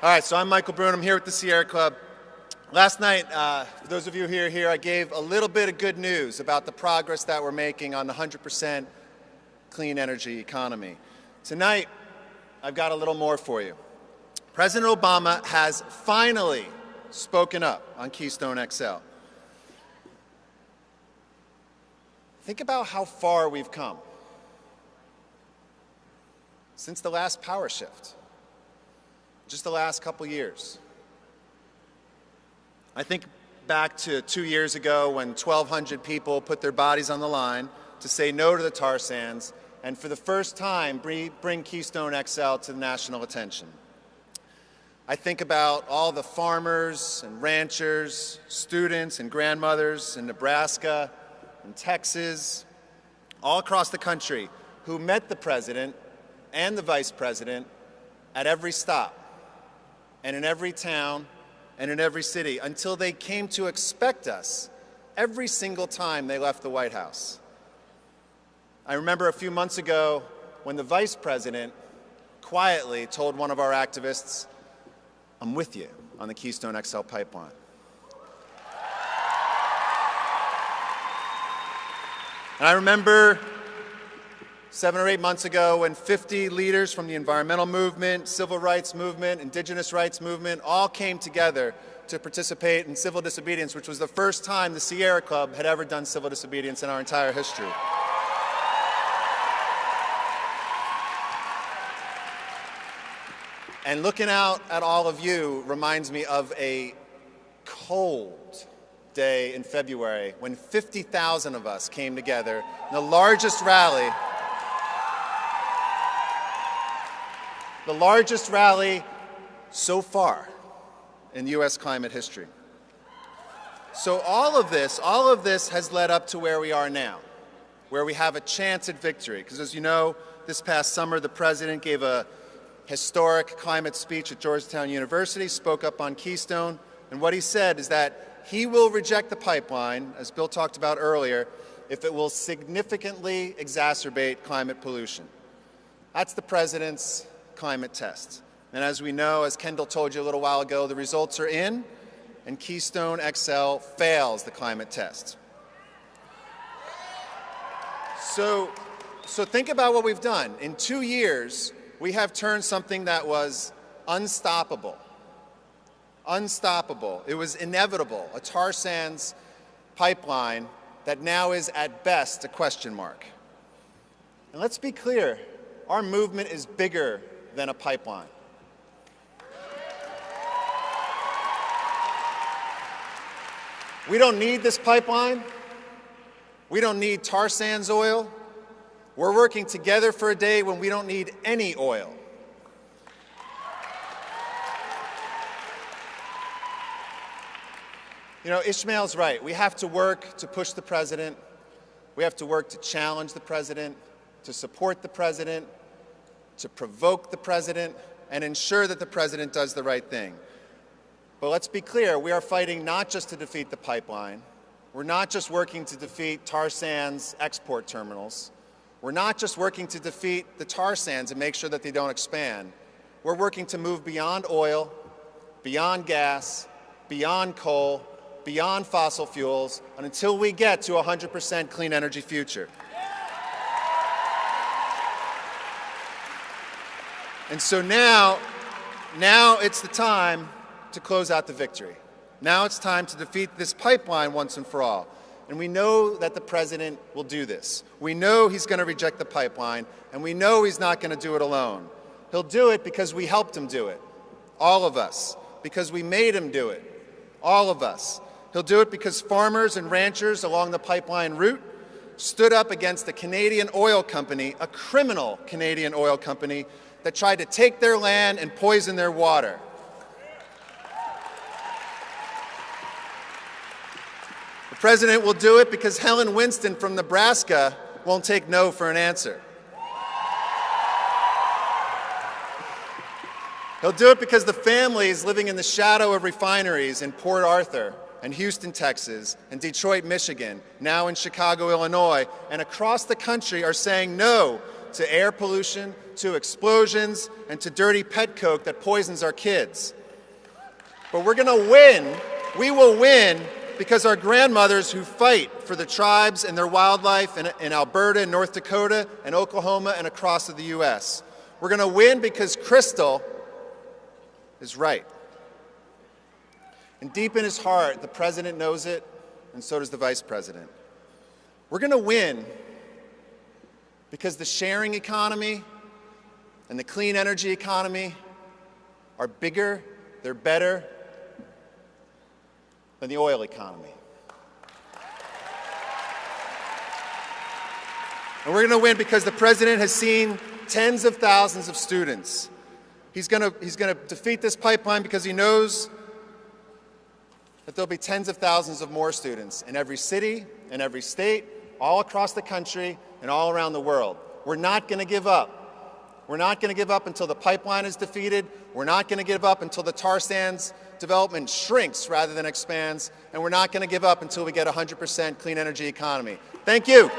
All right, so I'm Michael Brune. I'm here with the Sierra Club. Last night, for those of you who are here, I gave a little bit of good news about the progress that we're making on the 100% clean energy economy. Tonight, I've got a little more for you. President Obama has finally spoken up on Keystone XL. Think about how far we've come since the last power shift. Just the last couple years. I think back to 2 years ago when 1,200 people put their bodies on the line to say no to the tar sands and for the first time bring Keystone XL to national attention. I think about all the farmers and ranchers, students and grandmothers in Nebraska and Texas, all across the country who met the president and the vice president at every stop, and in every town, and in every city, until they came to expect us every single time they left the White House. I remember a few months ago when the vice president quietly told one of our activists, "I'm with you on the Keystone XL pipeline." And I remember 7 or 8 months ago when 50 leaders from the environmental movement, civil rights movement, indigenous rights movement all came together to participate in civil disobedience, which was the first time the Sierra Club had ever done civil disobedience in our entire history. And looking out at all of you reminds me of a cold day in February when 50,000 of us came together in the largest rally so far in U.S. climate history. So all of this has led up to where we are now, where we have a chance at victory. Because as you know, this past summer, the president gave a historic climate speech at Georgetown University, spoke up on Keystone, and what he said is that he will reject the pipeline, as Bill talked about earlier, if it will significantly exacerbate climate pollution. That's the president's climate test. And as we know, as Kendall told you a little while ago, the results are in, and Keystone XL fails the climate test. So think about what we've done. In 2 years, we have turned something that was unstoppable. Unstoppable. It was inevitable, a tar sands pipeline that now is at best a question mark. And let's be clear, our movement is bigger than a pipeline. We don't need this pipeline. We don't need tar sands oil. We're working together for a day when we don't need any oil. You know, Ishmael's right. We have to work to push the president. We have to work to challenge the president, to support the president, to provoke the president, and ensure that the president does the right thing. But let's be clear, we are fighting not just to defeat the pipeline. We're not just working to defeat tar sands export terminals. We're not just working to defeat the tar sands and make sure that they don't expand. We're working to move beyond oil, beyond gas, beyond coal, beyond fossil fuels, and until we get to a 100% clean energy future. And so now it's the time to close out the victory. Now it's time to defeat this pipeline once and for all. And we know that the president will do this. We know he's going to reject the pipeline, and we know he's not going to do it alone. He'll do it because we helped him do it, all of us, because we made him do it, all of us. He'll do it because farmers and ranchers along the pipeline route stood up against a Canadian oil company, a criminal Canadian oil company, that tried to take their land and poison their water. The president will do it because Helen Winston from Nebraska won't take no for an answer. He'll do it because the families living in the shadow of refineries in Port Arthur and Houston, Texas, and Detroit, Michigan, now in Chicago, Illinois, and across the country are saying no to air pollution, to explosions, and to dirty pet coke that poisons our kids. But we're going to win. We will win because our grandmothers who fight for the tribes and their wildlife in Alberta and North Dakota and Oklahoma and across the U.S. We're going to win because Crystal is right. And deep in his heart, the president knows it, and so does the vice president. We're going to win because the sharing economy and the clean energy economy are bigger, they're better than the oil economy. And we're going to win because the president has seen tens of thousands of students. He's going to defeat this pipeline because he knows that there'll be tens of thousands of more students in every city, in every state, all across the country, and all around the world. We're not going to give up. We're not going to give up until the pipeline is defeated. We're not going to give up until the tar sands development shrinks rather than expands. And we're not going to give up until we get a 100% clean energy economy. Thank you.